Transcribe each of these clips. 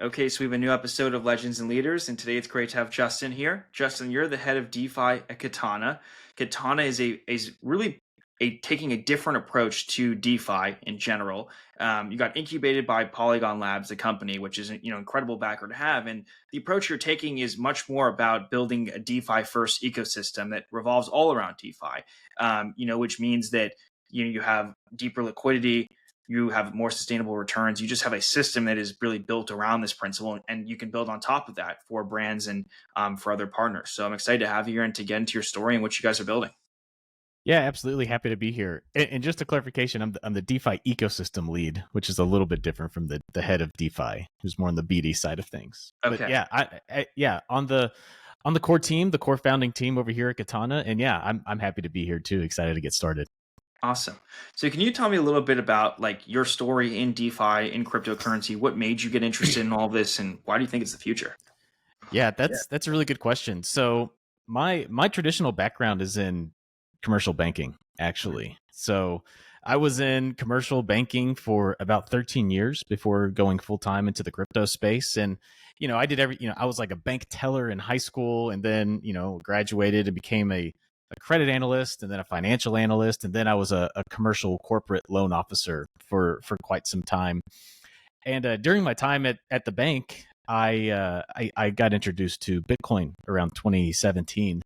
Okay, so we have a new episode of Legends and Leaders, and today it's great to have Justin here. Justin, you're the head of DeFi at Katana. Katana is really taking a different approach to DeFi in general. You got incubated by Polygon Labs, the company, which is incredible backer to have. And the approach you're taking is much more about building a DeFi first ecosystem that revolves all around DeFi. Which means that you have deeper liquidity, you have more sustainable returns. You just have a system that is really built around this principle, and you can build on top of that for brands and for other partners. So I'm excited to have you here and to get into your story and what you guys are building. Yeah, absolutely happy to be here. And just a clarification, I'm the DeFi Ecosystem Lead, which is a little bit different from the head of DeFi, who's more on the BD side of things. But Okay, yeah, yeah, on the core team, the core founding team over here at Katana, and yeah, I'm happy to be here too. Excited to get started. awesome. So can you tell me a little bit about like your story in DeFi, in cryptocurrency? What made you get interested in all this, and why do you think it's the future? Yeah, that's a really good question. So my traditional background is in commercial banking, actually. So I was in commercial banking for about 13 years before going full time into the crypto space. And, I did I was like a bank teller in high school and then, graduated and became a credit analyst and then a financial analyst. And then I was a commercial corporate loan officer for quite some time. And during my time at the bank, I got introduced to Bitcoin around 2017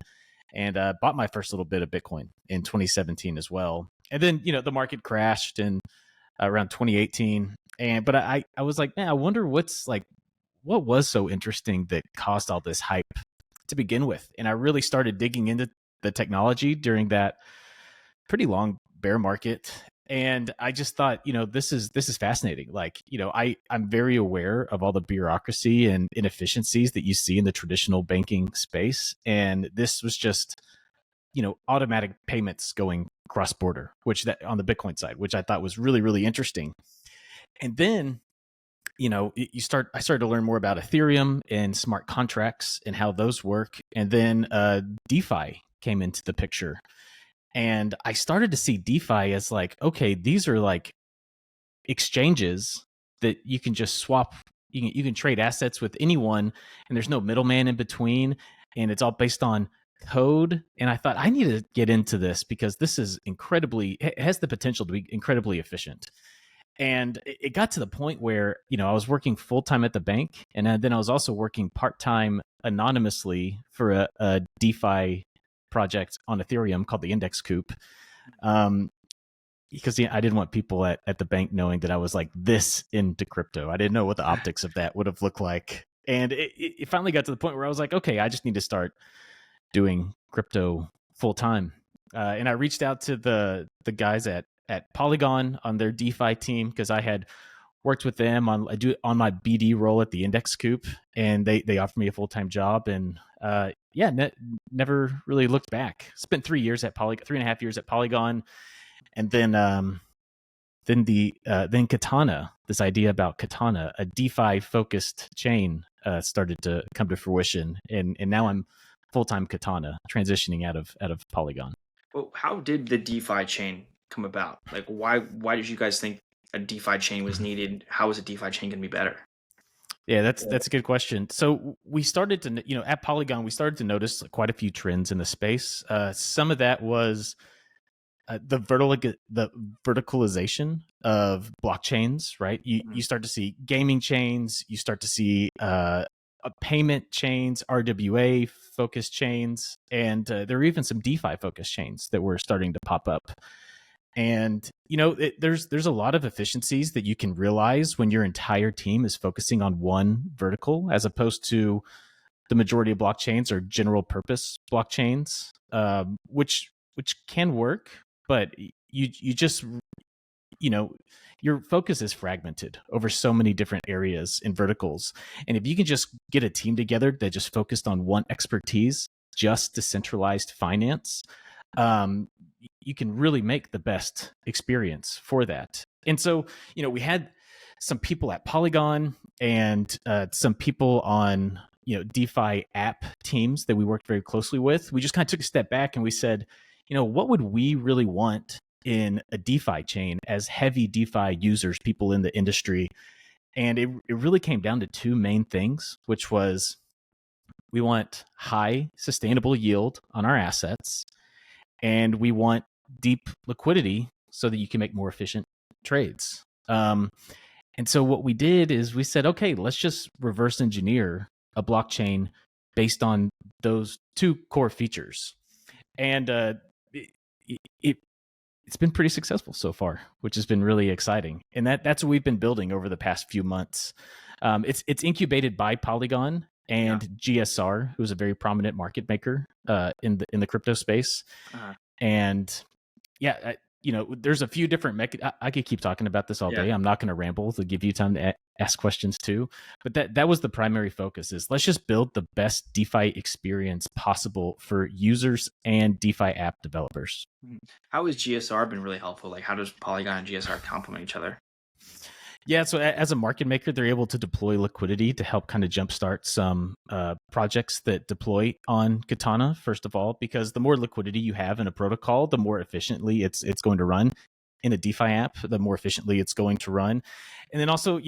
and bought my first little bit of Bitcoin in 2017 as well. And then the market crashed in around 2018, but I was like, man, I wonder what was so interesting that caused all this hype to begin with. And I really started digging into the technology during that pretty long bear market. And I just thought, this is fascinating. Like, I'm very aware of all the bureaucracy and inefficiencies that you see in the traditional banking space. And this was just, automatic payments going cross border, which that on the Bitcoin side, which I thought was really, really interesting. And then, I started to learn more about Ethereum and smart contracts and how those work. And then DeFi came into the picture. And I started to see DeFi as like, okay, these are like exchanges that you can just swap. You can trade assets with anyone, and there's no middleman in between, and it's all based on code. And I thought I need to get into this because this is it has the potential to be incredibly efficient. And it got to the point where I was working full time at the bank, and then I was also working part time anonymously for a DeFi project on Ethereum called the Index Coup. Because I didn't want people at the bank knowing that I was like this into crypto. I didn't know what the optics of that would have looked like. And it finally got to the point where I was like, okay, I just need to start doing crypto full time. And I reached out to the guys at Polygon on their DeFi team because I had worked with them on my BD role at the Index Coup, and they offered me a full time job. And never really looked back. Spent 3.5 years at Polygon, and then Katana. This idea about Katana, a DeFi focused chain, started to come to fruition, and now I'm full time Katana, transitioning out of Polygon. Well, how did the DeFi chain come about? Like, why did you guys think a DeFi chain was needed? How is a DeFi chain going to be better? Yeah, that's a good question. So we started to, at Polygon, we started to notice quite a few trends in the space. Some of that was the verticalization of blockchains, right? You start to see gaming chains, you start to see payment chains, RWA focused chains, and there are even some DeFi focused chains that were starting to pop up. And there's a lot of efficiencies that you can realize when your entire team is focusing on one vertical, as opposed to the majority of blockchains are general purpose blockchains, which can work, but you just your focus is fragmented over so many different areas and verticals. And if you can just get a team together that just focused on one expertise, just decentralized finance, you can really make the best experience for that. And so, we had some people at Polygon and some people on, DeFi app teams that we worked very closely with. We just kind of took a step back and we said, what would we really want in a DeFi chain as heavy DeFi users, people in the industry? And it really came down to two main things, which was we want high sustainable yield on our assets, and we want deep liquidity so that you can make more efficient trades. And so what we did is we said, okay, let's just reverse engineer a blockchain based on those two core features. And it, it's been pretty successful so far, which has been really exciting. And that's what we've been building over the past few months. It's incubated by Polygon and GSR, who's a very prominent market maker in the crypto space. And yeah, there's a few different I could keep talking about this all day. I'm not going to ramble to give you time to ask questions too. But that was the primary focus, is let's just build the best DeFi experience possible for users and DeFi app developers. How has GSR been really helpful? Like, how does Polygon and GSR complement each other? Yeah, so as a market maker, they're able to deploy liquidity to help kind of jumpstart some projects that deploy on Katana, first of all, because the more liquidity you have in a protocol, the more efficiently it's going to run. In a DeFi app, the more efficiently it's going to run. And then also,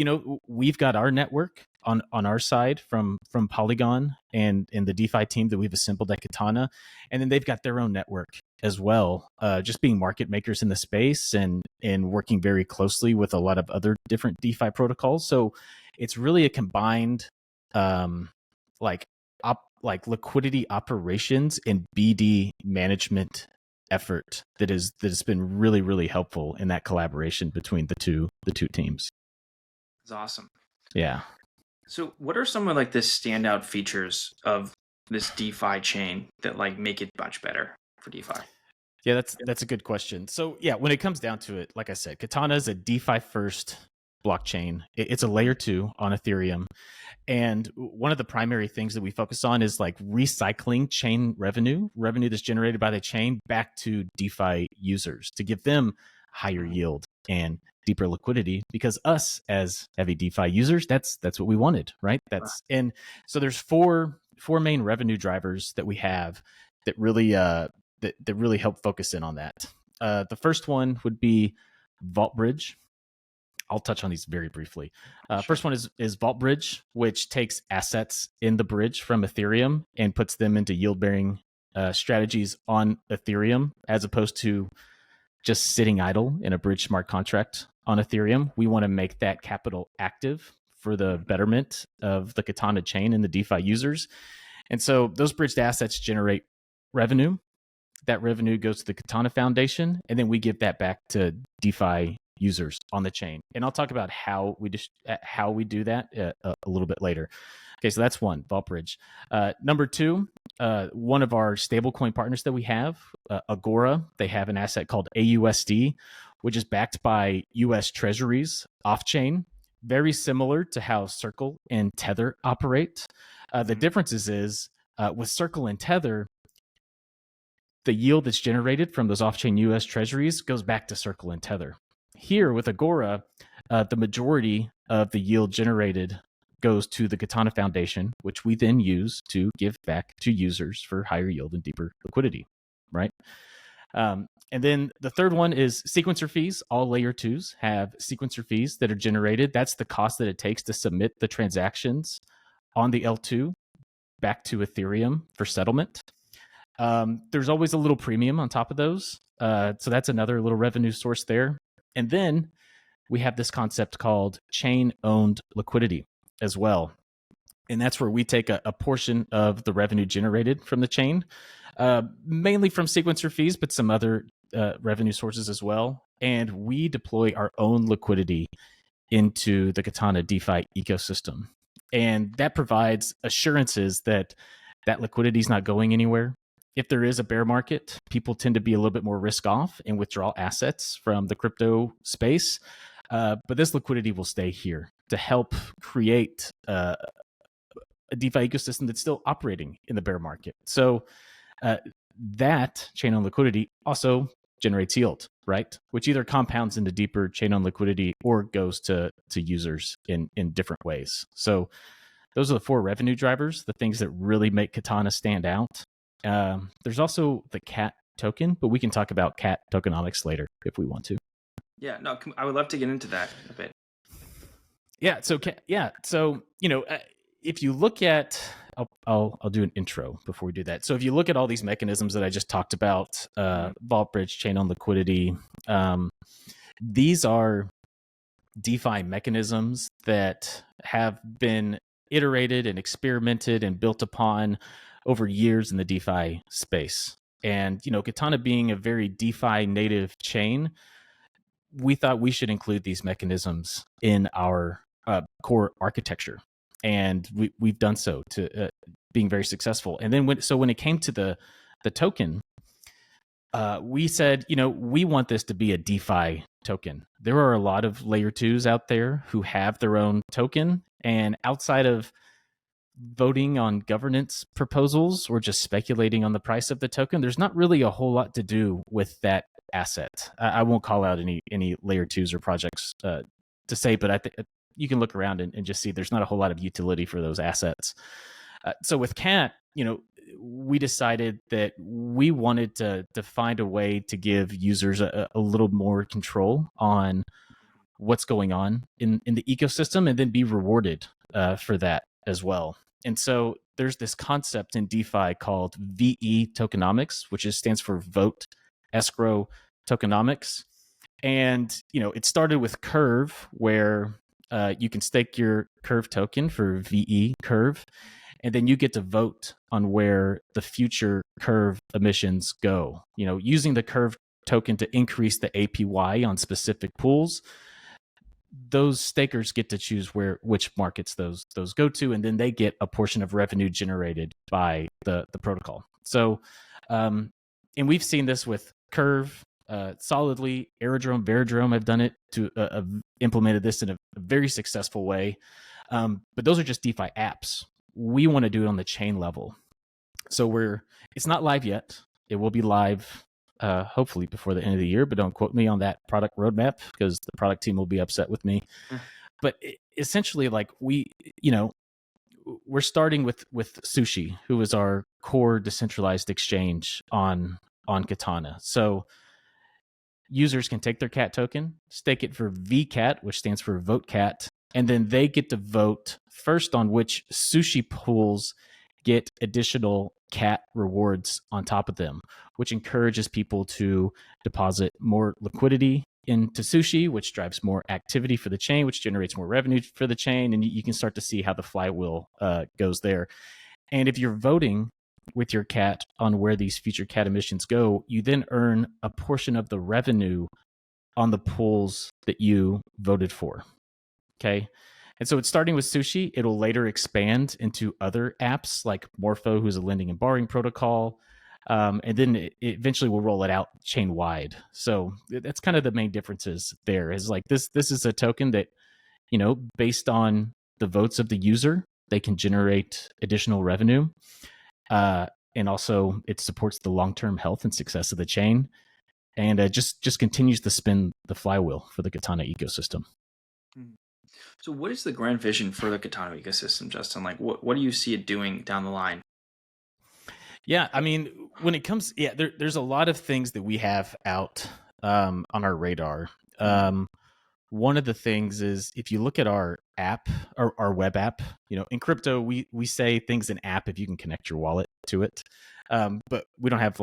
we've got our network on our side from Polygon and the DeFi team that we've assembled at Katana. And then they've got their own network as well, just being market makers in the space and working very closely with a lot of other different DeFi protocols. So it's really a combined like liquidity operations and BD management effort that has been really, really helpful in that collaboration between the two teams. That's awesome. Yeah. So what are some of like the standout features of this DeFi chain that like make it much better for DeFi? Yeah, that's a good question. So yeah, when it comes down to it, like I said, Katana is a DeFi first blockchain. It's a layer 2 on Ethereum. And one of the primary things that we focus on is like recycling chain revenue that's generated by the chain back to DeFi users to give them higher yield and deeper liquidity, because us as heavy DeFi users, that's what we wanted, right? And so there's four main revenue drivers that we have that really that really help focus in on that. The first one would be Vault Bridge. I'll touch on these very briefly. Sure. First one is Vault Bridge, which takes assets in the bridge from Ethereum and puts them into yield-bearing strategies on Ethereum, as opposed to just sitting idle in a bridge smart contract on Ethereum. We want to make that capital active for the betterment of the Katana chain and the DeFi users. And so those bridged assets generate revenue. That revenue goes to the Katana Foundation, and then we give that back to DeFi users on the chain. And I'll talk about how we do that a little bit later. Okay, so that's one, Vault Bridge. Number two, one of our stablecoin partners that we have, Agora, they have an asset called AUSD, which is backed by US treasuries off-chain, very similar to how Circle and Tether operate. The differences is with Circle and Tether, the yield that's generated from those off-chain US treasuries goes back to Circle and Tether. Here with Agora, the majority of the yield generated goes to the Katana Foundation, which we then use to give back to users for higher yield and deeper liquidity, right? And then the third one is sequencer fees. All layer 2s have sequencer fees that are generated. That's the cost that it takes to submit the transactions on the L2 back to Ethereum for settlement. There's always a little premium on top of those. So that's another little revenue source there. And then we have this concept called chain-owned liquidity as well. And that's where we take a portion of the revenue generated from the chain, mainly from sequencer fees, but some other revenue sources as well. And we deploy our own liquidity into the Katana DeFi ecosystem. And that provides assurances that liquidity is not going anywhere. If there is a bear market, people tend to be a little bit more risk off and withdraw assets from the crypto space. But this liquidity will stay here to help create a DeFi ecosystem that's still operating in the bear market. So that chain-owned liquidity also generates yield, right? Which either compounds into deeper chain-owned liquidity or goes to users in different ways. So those are the four revenue drivers, the things that really make Katana stand out. There's also the CAT token, but we can talk about CAT tokenomics later if we want to. Yeah, no, I would love to get into that a bit. Yeah. So if you look at, I'll do an intro before we do that. So if you look at all these mechanisms that I just talked about, Vault Bridge, chain on liquidity, these are DeFi mechanisms that have been iterated and experimented and built upon over years in the DeFi space. And Katana being a very DeFi native chain, we thought we should include these mechanisms in our core architecture, and we've done so to being very successful. And then when it came to the token, we said, we want this to be a DeFi token. There are a lot of layer twos out there who have their own token, and outside of voting on governance proposals or just speculating on the price of the token, there's not really a whole lot to do with that asset. I won't call out any layer twos or projects to say, but I think you can look around and just see there's not a whole lot of utility for those assets. So with Cat, we decided that we wanted to find a way to give users a little more control on what's going on in the ecosystem, and then be rewarded for that as well. And so there's this concept in DeFi called VE tokenomics, which stands for vote escrow tokenomics. And it started with Curve, where you can stake your Curve token for VE Curve, and then you get to vote on where the future Curve emissions go. Using the Curve token to increase the APY on specific pools, those stakers get to choose which markets those go to, and then they get a portion of revenue generated by the protocol. So, and we've seen this with Curve solidly. Aerodrome, Veridrome have done it implemented this in a very successful way. But those are just DeFi apps. We want to do it on the chain level. So it's not live yet. It will be live hopefully before the end of the year, but don't quote me on that product roadmap because the product team will be upset with me. But essentially, we're starting with Sushi, who is our core decentralized exchange on Katana. So users can take their cat token, stake it for VCAT, which stands for Vote Cat, and then they get to vote first on which Sushi pools get additional cat rewards on top of them, which encourages people to deposit more liquidity into Sushi, which drives more activity for the chain, which generates more revenue for the chain. And you can start to see how the flywheel goes there. And if you're voting with your cat on where these future cat emissions go, you then earn a portion of the revenue on the pools that you voted for. Okay. And so it's starting with Sushi. It'll later expand into other apps like Morpho, who's a lending and borrowing protocol. And then it eventually will roll it out chain wide. So that's kind of the main differences there, is like this is a token that, based on the votes of the user, they can generate additional revenue. And also it supports the long-term health and success of the chain, and just continues to spin the flywheel for the Katana ecosystem. So what is the grand vision for the Katana ecosystem, Justin? Like what do you see it doing down the line? Yeah, I mean, when it comes, there's a lot of things that we have out on our radar. One of the things is, if you look at our app, or our web app, in crypto, we say things in app if you can connect your wallet to it. But we don't have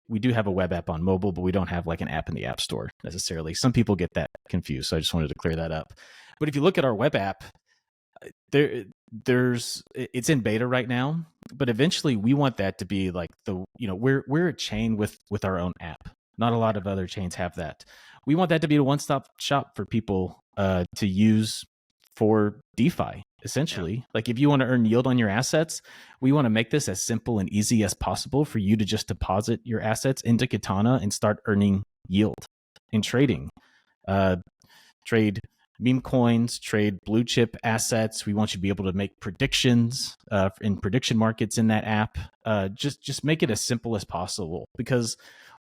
we do have a web app on mobile, but we don't have like an app in the app store necessarily. Some people get that confused, so I just wanted to clear that up. But if you look at our web app, it's in beta right now, but eventually we want that to be like we're a chain with our own app. Not a lot of other chains have that. We want that to be a one-stop shop for people to use for DeFi, essentially. Yeah. Like if you want to earn yield on your assets, we want to make this as simple and easy as possible for you to just deposit your assets into Katana and start earning yield in trading. Trade meme coins, trade blue chip assets. We want you to be able to make predictions in prediction markets in that app. Just make it as simple as possible, because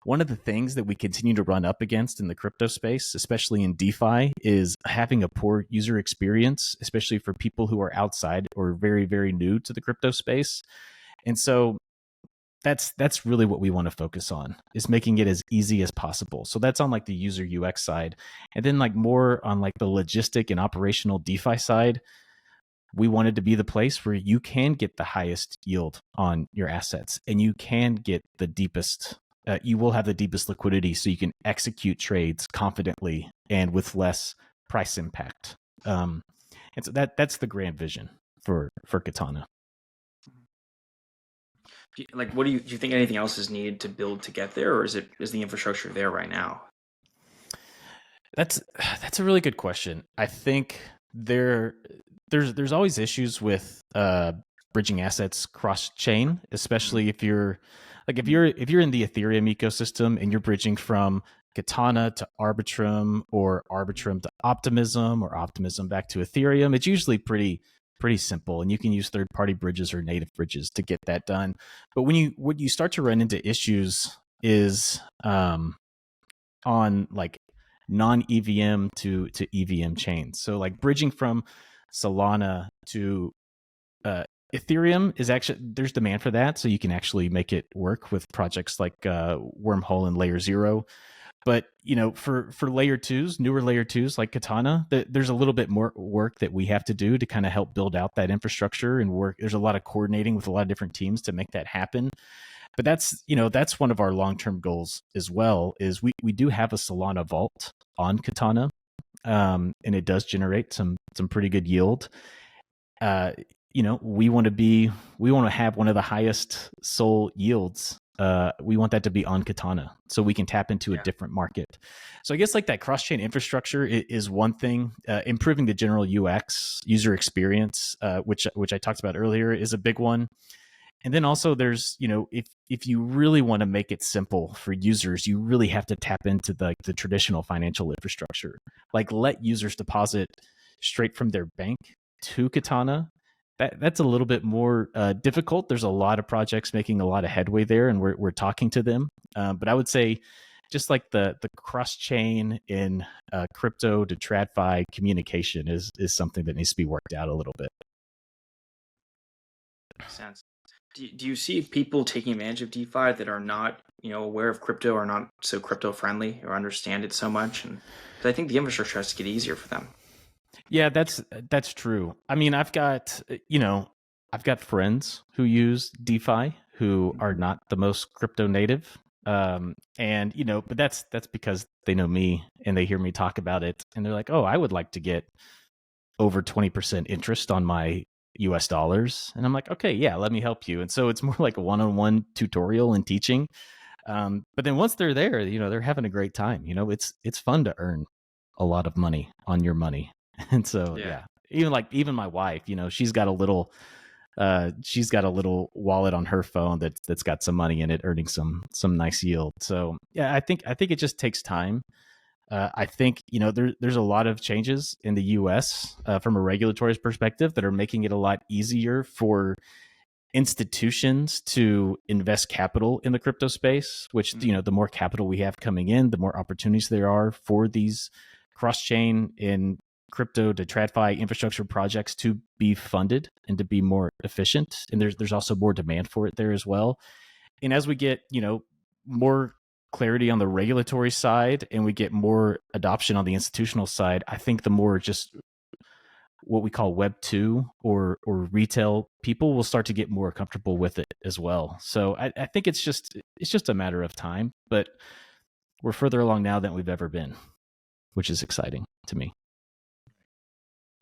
one of the things that we continue to run up against in the crypto space, especially in DeFi, is having a poor user experience, especially for people who are outside or very, very new to the crypto space. And so that's really what we want to focus on, is making it as easy as possible. So that's on like the user UX side. And then like more on like the logistic and operational DeFi side, we wanted to be the place where you can get the highest yield on your assets, and you can get the deepest, you will have the deepest liquidity, so you can execute trades confidently and with less price impact. And so that's the grand vision for Katana. Like, what do you think anything else is needed to build to get there, or is the infrastructure there right now? That's a really good question. I think there's always issues with bridging assets cross chain, especially if you're in the Ethereum ecosystem and you're bridging from Katana to Arbitrum, or Arbitrum to Optimism, or Optimism back to Ethereum. It's usually pretty simple, and you can use third-party bridges or native bridges to get that done. But when you start to run into issues is on like non-EVM to EVM chains. So like bridging from Solana to Ethereum is actually, there's demand for that, so you can actually make it work with projects like Wormhole and Layer Zero. But for layer twos, newer layer twos like Katana, there's a little bit more work that we have to do to kind of help build out that infrastructure and work. There's a lot of coordinating with a lot of different teams to make that happen. But that's one of our long-term goals as well, is we do have a Solana vault on Katana, and it does generate some pretty good yield. We want to have one of the highest SOL yields. We want that to be on Katana, so we can tap into a different market. So I guess like that cross-chain infrastructure is one thing. Improving the general UX, user experience, which I talked about earlier, is a big one. And then also there's, if you really want to make it simple for users, you really have to tap into the traditional financial infrastructure. Like let users deposit straight from their bank to Katana. That's a little bit more difficult. There's a lot of projects making a lot of headway there, and we're talking to them. But I would say just like the cross-chain in crypto to TradFi communication is something that needs to be worked out a little bit. Makes sense. Do you see people taking advantage of DeFi that are not, aware of crypto, or not so crypto friendly, or understand it so much? And I think the infrastructure has to get easier for them. Yeah, that's true. I mean, I've got friends who use DeFi who are not the most crypto native. And but that's because they know me and they hear me talk about it, and they're like, "Oh, I would like to get over 20% interest on my US dollars." And I'm like, "Okay, yeah, let me help you." And so it's more like a one-on-one tutorial and teaching. But then once they're there, they're having a great time. It's fun to earn a lot of money on your money. And so yeah, even my wife, she's got a little wallet on her phone that's got some money in it, earning some nice yield. So yeah, I think it just takes time. I think there's a lot of changes in the U.S. From a regulatory perspective that are making it a lot easier for institutions to invest capital in the crypto space. Which the more capital we have coming in, the more opportunities there are for these cross-chain in crypto to TradFi infrastructure projects to be funded and to be more efficient. And there's also more demand for it there as well. And as we get more clarity on the regulatory side and we get more adoption on the institutional side, I think the more just what we call Web 2 or retail people will start to get more comfortable with it as well. So I think it's just a matter of time, but we're further along now than we've ever been, which is exciting to me.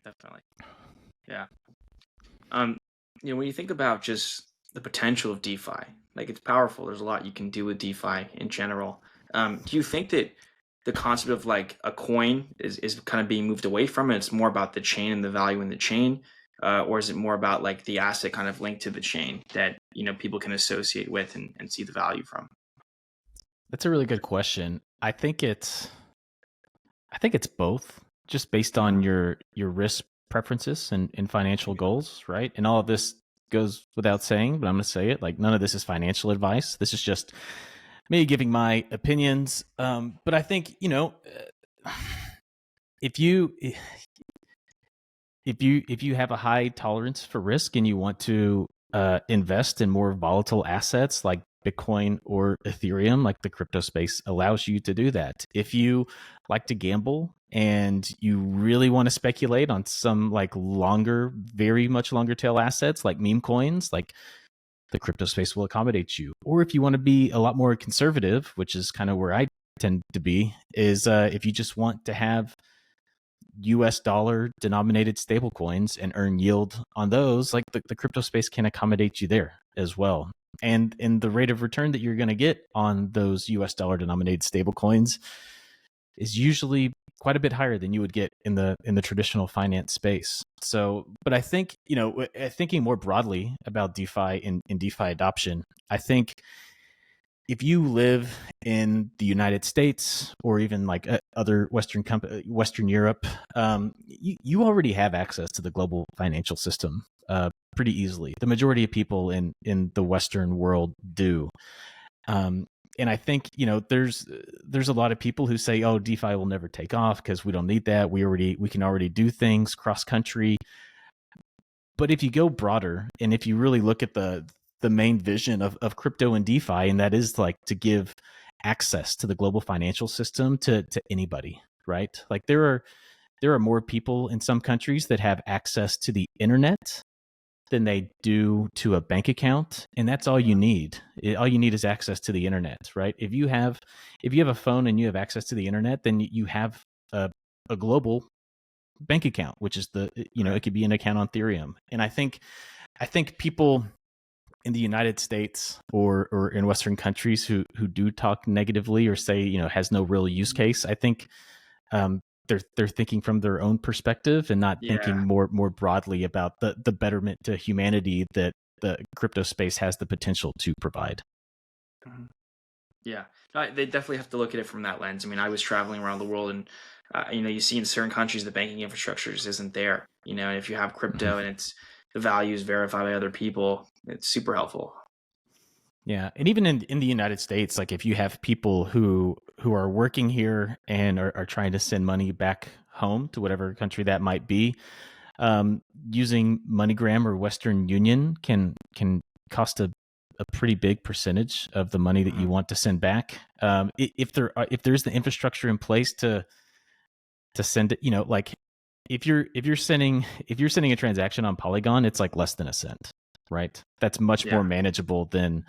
Definitely. Yeah. When you think about just the potential of DeFi, like, it's powerful. There's a lot you can do with DeFi in general. Do you think that the concept of like a coin is kind of being moved away from it? It's more about the chain and the value in the chain, or is it more about like the asset kind of linked to the chain that people can associate with and see the value from? That's a really good question. I think it's both, just based on your risk preferences and financial goals, right? And all of this goes without saying, but I'm going to say it. Like, none of this is financial advice. This is just me giving my opinions. But I think if you have a high tolerance for risk and you want to invest in more volatile assets like Bitcoin or Ethereum, like the crypto space allows you to do that. If you like to gamble and you really want to speculate on some like longer, very much longer tail assets like meme coins, like the crypto space will accommodate you. Or if you want to be a lot more conservative, which is kind of where I tend to be, is if you just want to have US dollar denominated stable coins and earn yield on those, like the crypto space can accommodate you there as well. And in the rate of return that you're going to get on those US dollar denominated stable coins is usually quite a bit higher than you would get in the traditional finance space. So, but I think, thinking more broadly about DeFi and DeFi adoption, I think if you live in the United States or even like other Western Europe, you already have access to the global financial system pretty easily. The majority of people in the Western world do. And I think there's a lot of people who say, "Oh, DeFi will never take off because we don't need that. We can already do things cross country." But if you go broader and if you really look at the main vision of crypto and DeFi, and that is like to give access to the global financial system to anybody, right? Like there are more people in some countries that have access to the internet than they do to a bank account, and that's all you need. All you need is access to the internet, right? If you have a phone and you have access to the internet, then you have a global bank account, which is it could be an account on Ethereum. And I think people in the United States or in Western countries who do talk negatively or say has no real use case, I think they're thinking from their own perspective and not thinking more broadly about the betterment to humanity that the crypto space has the potential to provide. Mhm. Yeah, they definitely have to look at it from that lens. I mean, I was traveling around the world, and you see in certain countries the banking infrastructure just isn't there. And if you have crypto and it's the value is verified by other people, it's super helpful. Yeah, and even in the United States, like if you have people who are working here and are trying to send money back home to whatever country that might be, using MoneyGram or Western Union can cost a pretty big percentage of the money that you want to send back. If there's the infrastructure in place to send it, like if you're sending a transaction on Polygon, it's like less than a cent, right? That's much more manageable than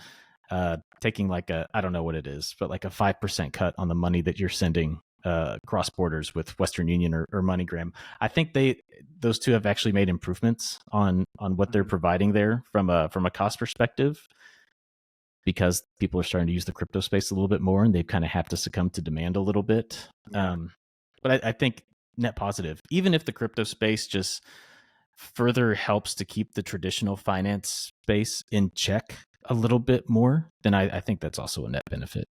taking like I don't know what it is, but like a 5% cut on the money that you're sending cross borders with Western Union or MoneyGram. I think those two have actually made improvements on what they're providing there from a cost perspective, because people are starting to use the crypto space a little bit more, and they've kind of have to succumb to demand a little bit. But I think net positive, even if the crypto space just further helps to keep the traditional finance space in check a little bit more, then I think that's also a net benefit.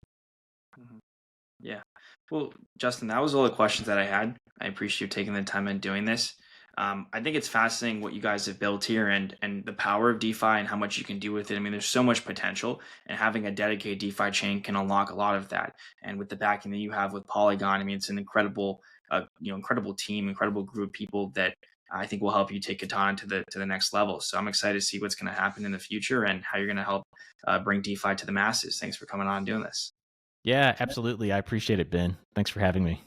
Yeah. Well, Justin, that was all the questions that I had. I appreciate you taking the time and doing this. I think it's fascinating what you guys have built here and the power of DeFi and how much you can do with it. I mean, there's so much potential, and having a dedicated DeFi chain can unlock a lot of that. And with the backing that you have with Polygon, I mean, it's an incredible, incredible team, incredible group of people that I think will help you take Katana to the next level. So I'm excited to see what's going to happen in the future and how you're going to help bring DeFi to the masses. Thanks for coming on and doing this. Yeah, absolutely. I appreciate it, Ben. Thanks for having me.